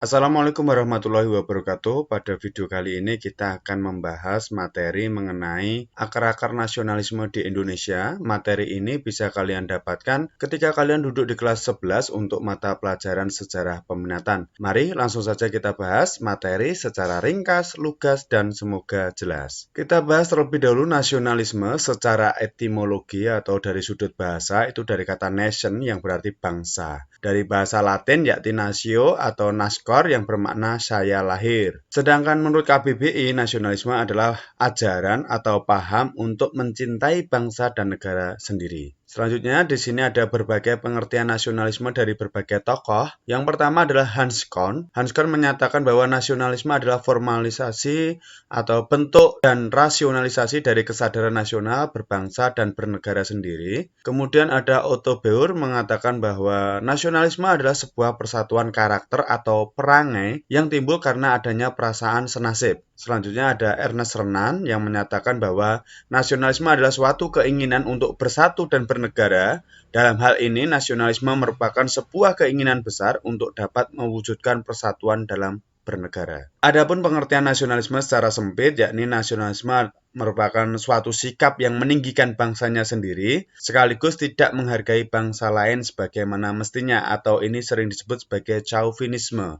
Assalamualaikum warahmatullahi wabarakatuh. Pada video kali ini kita akan membahas materi mengenai akar-akar nasionalisme di Indonesia. Materi ini bisa kalian dapatkan ketika kalian duduk di kelas 11 untuk mata pelajaran sejarah peminatan. Mari langsung saja kita bahas materi secara ringkas, lugas, dan semoga jelas. Kita bahas terlebih dahulu nasionalisme secara etimologi atau dari sudut bahasa, itu dari kata nation yang berarti bangsa. Dari bahasa Latin yakni natio atau naskor yang bermakna saya lahir. Sedangkan menurut KBBI, nasionalisme adalah ajaran atau paham untuk mencintai bangsa dan negara sendiri. Selanjutnya, di sini ada berbagai pengertian nasionalisme dari berbagai tokoh. Yang pertama adalah Hans Kohn. Hans Kohn menyatakan bahwa nasionalisme adalah formalisasi atau bentuk dan rasionalisasi dari kesadaran nasional, berbangsa, dan bernegara sendiri. Kemudian ada Otto Bauer mengatakan bahwa nasionalisme adalah sebuah persatuan karakter atau perangai yang timbul karena adanya perasaan senasib. Selanjutnya ada Ernest Renan yang menyatakan bahwa nasionalisme adalah suatu keinginan untuk bersatu dan bernegara. Dalam hal ini, nasionalisme merupakan sebuah keinginan besar untuk dapat mewujudkan persatuan dalam bernegara. Adapun pengertian nasionalisme secara sempit, yakni nasionalisme merupakan suatu sikap yang meninggikan bangsanya sendiri, sekaligus tidak menghargai bangsa lain sebagaimana mestinya, atau ini sering disebut sebagai chauvinisme.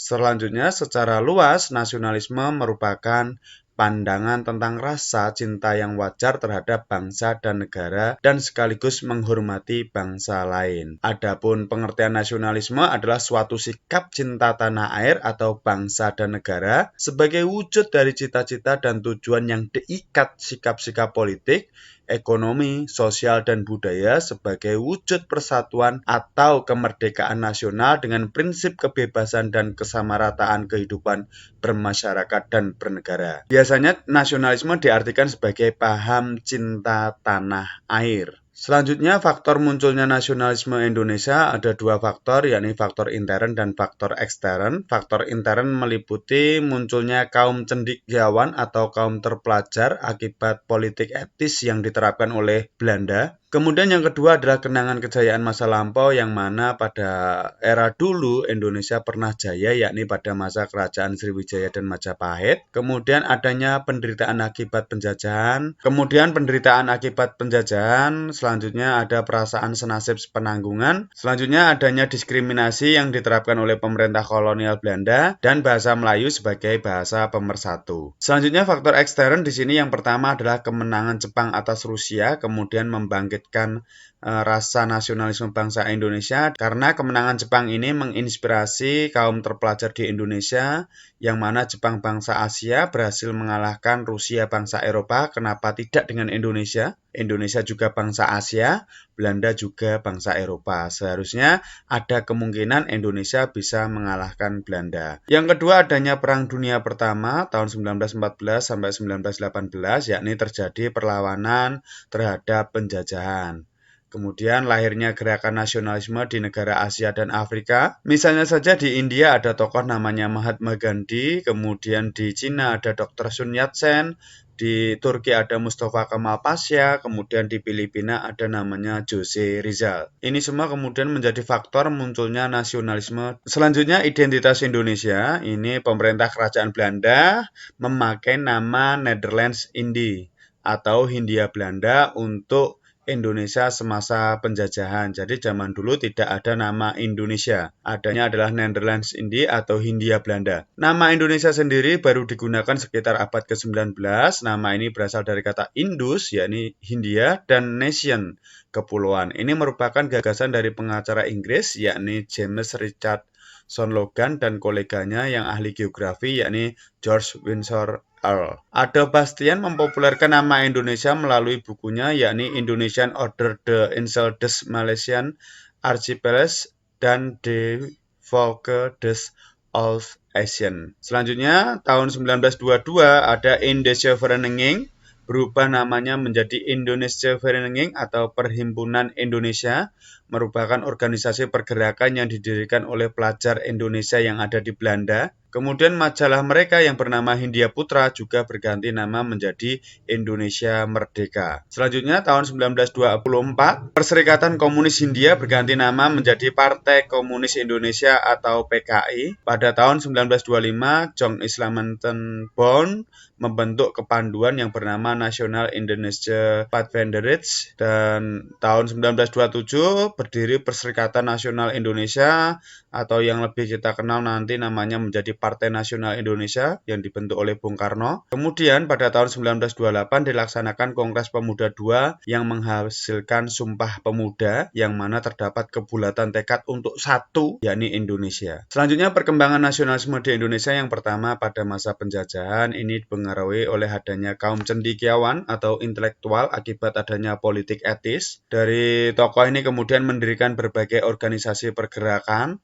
Selanjutnya, secara luas, nasionalisme merupakan pandangan tentang rasa cinta yang wajar terhadap bangsa dan negara dan sekaligus menghormati bangsa lain. Adapun pengertian nasionalisme adalah suatu sikap cinta tanah air atau bangsa dan negara sebagai wujud dari cita-cita dan tujuan yang diikat sikap-sikap politik, ekonomi, sosial, dan budaya sebagai wujud persatuan atau kemerdekaan nasional dengan prinsip kebebasan dan kesamarataan kehidupan bermasyarakat dan bernegara. Biasanya nasionalisme diartikan sebagai paham cinta tanah air. Selanjutnya, faktor munculnya nasionalisme Indonesia ada dua faktor, yakni faktor intern dan faktor ekstern. Faktor intern meliputi munculnya kaum cendekiawan atau kaum terpelajar akibat politik etis yang diterapkan oleh Belanda. Kemudian yang kedua adalah kenangan kejayaan masa lampau yang mana pada era dulu Indonesia pernah jaya, yakni pada masa kerajaan Sriwijaya dan Majapahit. Kemudian adanya penderitaan akibat penjajahan. Selanjutnya ada perasaan senasib penanggungan. Selanjutnya adanya diskriminasi yang diterapkan oleh pemerintah kolonial Belanda dan bahasa Melayu sebagai bahasa pemersatu. Selanjutnya faktor ekstern di sini yang pertama adalah kemenangan Jepang atas Rusia, kemudian membangkitkan rasa nasionalisme bangsa Indonesia karena kemenangan Jepang ini menginspirasi kaum terpelajar di Indonesia yang mana Jepang bangsa Asia berhasil mengalahkan Rusia bangsa Eropa. Kenapa tidak dengan Indonesia? Indonesia juga bangsa Asia, Belanda juga bangsa Eropa. Seharusnya ada kemungkinan Indonesia bisa mengalahkan Belanda. Yang kedua adanya Perang Dunia Pertama tahun 1914 sampai 1918, yakni terjadi perlawanan terhadap penjajahan. Kemudian lahirnya gerakan nasionalisme di negara Asia dan Afrika. Misalnya saja di India ada tokoh namanya Mahatma Gandhi, kemudian di Cina ada Dr. Sun Yat-sen, di Turki ada Mustafa Kemal Pasha, kemudian di Filipina ada namanya Jose Rizal. Ini semua kemudian menjadi faktor munculnya nasionalisme. Selanjutnya identitas Indonesia, ini pemerintah kerajaan Belanda memakai nama Netherlands Indie atau Hindia Belanda untuk Indonesia semasa penjajahan. Jadi zaman dulu tidak ada nama Indonesia. Adanya adalah Netherlands Indie atau Hindia Belanda. Nama Indonesia sendiri baru digunakan sekitar abad ke-19. Nama ini berasal dari kata Indus, yakni Hindia, dan Nation, kepulauan. Ini merupakan gagasan dari pengacara Inggris, yakni James Richardson Logan dan koleganya yang ahli geografi, yakni George Windsor Earl. Ada Bastian mempopulerkan nama Indonesia melalui bukunya, yakni Indonesian Order the Insel des Malaysian Archipelago dan De Volke des Oostasiën. Selanjutnya, tahun 1922 ada Indonesia Vereniging, berubah namanya menjadi Indonesia Vereniging atau Perhimpunan Indonesia, merupakan organisasi pergerakan yang didirikan oleh pelajar Indonesia yang ada di Belanda. Kemudian majalah mereka yang bernama Hindia Putra juga berganti nama menjadi Indonesia Merdeka. Selanjutnya tahun 1924, Perserikatan Komunis Hindia berganti nama menjadi Partai Komunis Indonesia atau PKI. Pada tahun 1925, Jong Islamenten Bond membentuk kepanduan yang bernama National Indonesia Pathfinderits, dan tahun 1927 berdiri Perserikatan Nasional Indonesia atau yang lebih kita kenal nanti namanya menjadi Partai Nasional Indonesia yang dibentuk oleh Bung Karno. Kemudian pada tahun 1928 dilaksanakan Kongres Pemuda II yang menghasilkan Sumpah Pemuda yang mana terdapat kebulatan tekad untuk satu, yakni Indonesia. Selanjutnya perkembangan nasionalisme di Indonesia yang pertama pada masa penjajahan ini dipengaruhi oleh adanya kaum cendekiawan atau intelektual akibat adanya politik etis. Dari tokoh ini kemudian mendirikan berbagai organisasi pergerakan.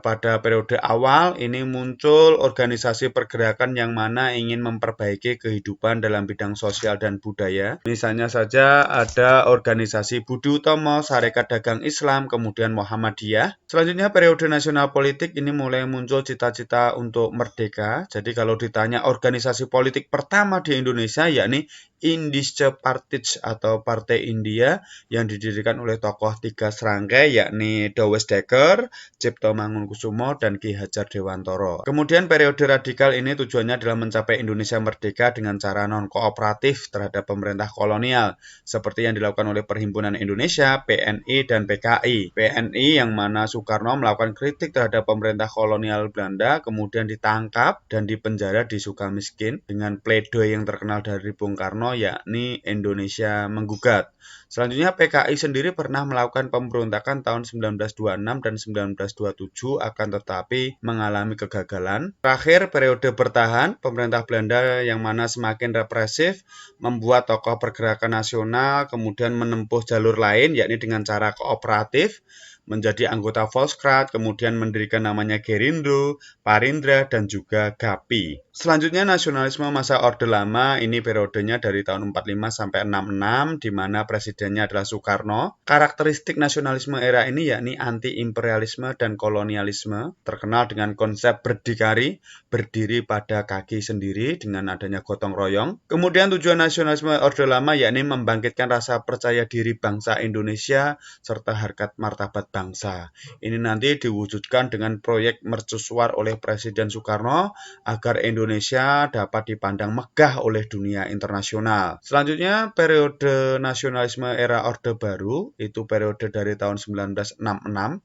Pada periode awal ini muncul organisasi pergerakan yang mana ingin memperbaiki kehidupan dalam bidang sosial dan budaya. Misalnya saja ada organisasi Budi Utomo, Sarekat Dagang Islam, kemudian Muhammadiyah. Selanjutnya periode nasional politik ini mulai muncul cita-cita untuk merdeka. Jadi kalau ditanya organisasi politik pertama di Indonesia yakni Indische Partij atau Partai India yang didirikan oleh tokoh tiga serangkai yakni Dowes Dekker, Cipto Mangunkusumo, dan Ki Hajar Dewantoro. Kemudian periode radikal ini tujuannya adalah mencapai Indonesia merdeka dengan cara non-kooperatif terhadap pemerintah kolonial seperti yang dilakukan oleh Perhimpunan Indonesia, PNI, dan PKI. PNI yang mana Soekarno melakukan kritik terhadap pemerintah kolonial Belanda kemudian ditangkap dan dipenjara di Sukamiskin dengan pledoi yang terkenal dari Bung Karno yakni Indonesia Menggugat. Selanjutnya PKI sendiri pernah melakukan pemberontakan tahun 1926 dan 1927 akan tetapi mengalami kegagalan. Terakhir periode bertahan pemerintah Belanda yang mana semakin represif membuat tokoh pergerakan nasional kemudian menempuh jalur lain yakni dengan cara kooperatif menjadi anggota Volkskrant, kemudian mendirikan namanya Gerindo, Parindra, dan juga GAPI. Selanjutnya nasionalisme masa Orde Lama, ini periodenya dari tahun 45 sampai 66, di mana presidennya adalah Soekarno. Karakteristik nasionalisme era ini yakni anti-imperialisme dan kolonialisme, terkenal dengan konsep berdikari, berdiri pada kaki sendiri dengan adanya gotong royong. Kemudian tujuan nasionalisme Orde Lama yakni membangkitkan rasa percaya diri bangsa Indonesia serta harkat martabat bangsa. Ini nanti diwujudkan dengan proyek mercusuar oleh Presiden Soekarno agar Indonesia dapat dipandang megah oleh dunia internasional. Selanjutnya periode nasionalisme era Orde Baru, itu periode dari tahun 1966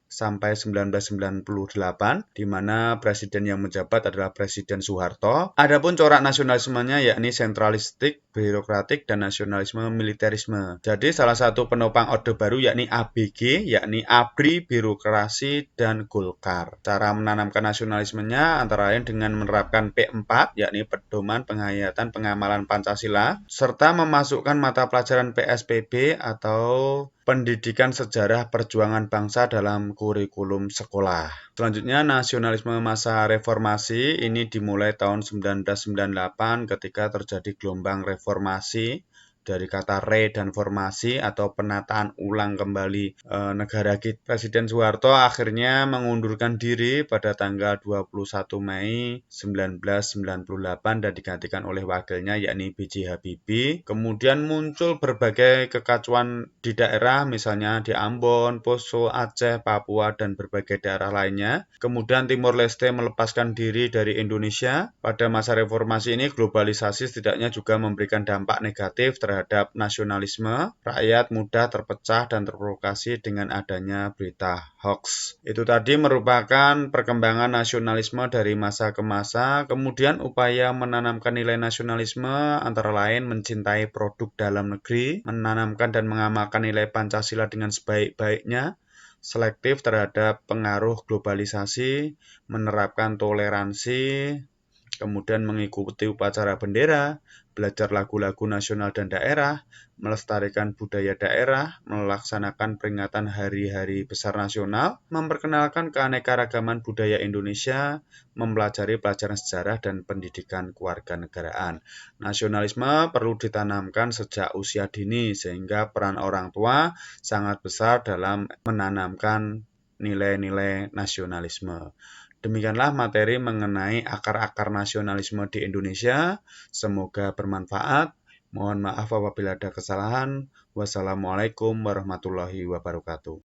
sampai 1998, di mana presiden yang menjabat adalah Presiden Soeharto. Adapun corak nasionalismenya yakni sentralistik, birokratik, dan nasionalisme militerisme. Jadi salah satu penopang Orde Baru yakni ABG, yakni ABRI, birokrasi, dan Golkar. Cara menanamkan nasionalismenya antara lain dengan menerapkan P4, yakni pedoman penghayatan pengamalan Pancasila, serta memasukkan mata pelajaran PSPB atau pendidikan sejarah perjuangan bangsa dalam kurikulum sekolah. Selanjutnya nasionalisme masa reformasi ini dimulai tahun 1998 ketika terjadi gelombang reformasi dari kata re dan formasi atau penataan ulang kembali negara kita. Presiden Soeharto akhirnya mengundurkan diri pada tanggal 21 Mei 1998 dan digantikan oleh wakilnya yakni B.J. Habibie. Kemudian muncul berbagai kekacauan di daerah misalnya di Ambon, Poso, Aceh, Papua, dan berbagai daerah lainnya. Kemudian Timor Leste melepaskan diri dari Indonesia. Pada masa reformasi ini globalisasi setidaknya juga memberikan dampak negatif terhadap nasionalisme. Rakyat mudah terpecah dan terprovokasi dengan adanya berita hoax. Itu tadi merupakan perkembangan nasionalisme dari masa ke masa. Kemudian upaya menanamkan nilai nasionalisme antara lain mencintai produk dalam negeri, menanamkan dan mengamalkan nilai Pancasila dengan sebaik-baiknya, selektif terhadap pengaruh globalisasi, menerapkan toleransi, kemudian mengikuti upacara bendera, belajar lagu-lagu nasional dan daerah, melestarikan budaya daerah, melaksanakan peringatan hari-hari besar nasional, memperkenalkan keanekaragaman budaya Indonesia, mempelajari pelajaran sejarah dan pendidikan kewarganegaraan. Nasionalisme perlu ditanamkan sejak usia dini sehingga peran orang tua sangat besar dalam menanamkan nilai-nilai nasionalisme. Demikianlah materi mengenai akar-akar nasionalisme di Indonesia. Semoga bermanfaat. Mohon maaf apabila ada kesalahan. Wassalamualaikum warahmatullahi wabarakatuh.